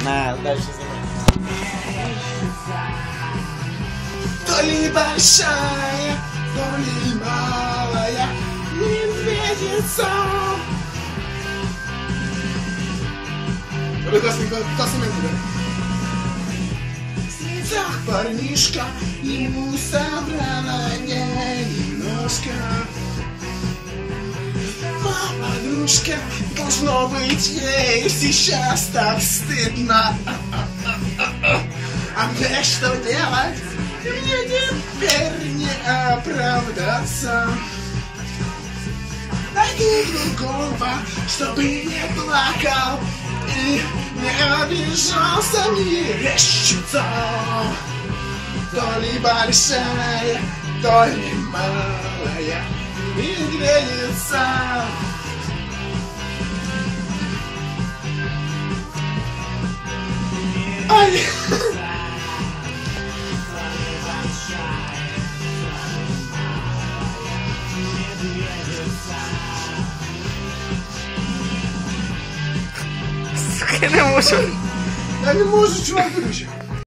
На, дальше снимай. То ли большая, то ли малая медведица. Классный момент, да? В слезах парнишка, ему собрала немножко. Подружка, должно быть ей сейчас так стыдно. А мне что делать? Мне теперь не оправдаться. Найди другого, чтобы не плакал и не обижался, не рещится. То ли большая, то ли малая медведица. Ай! Сука, не можу. Я не можу, чувак, виключи.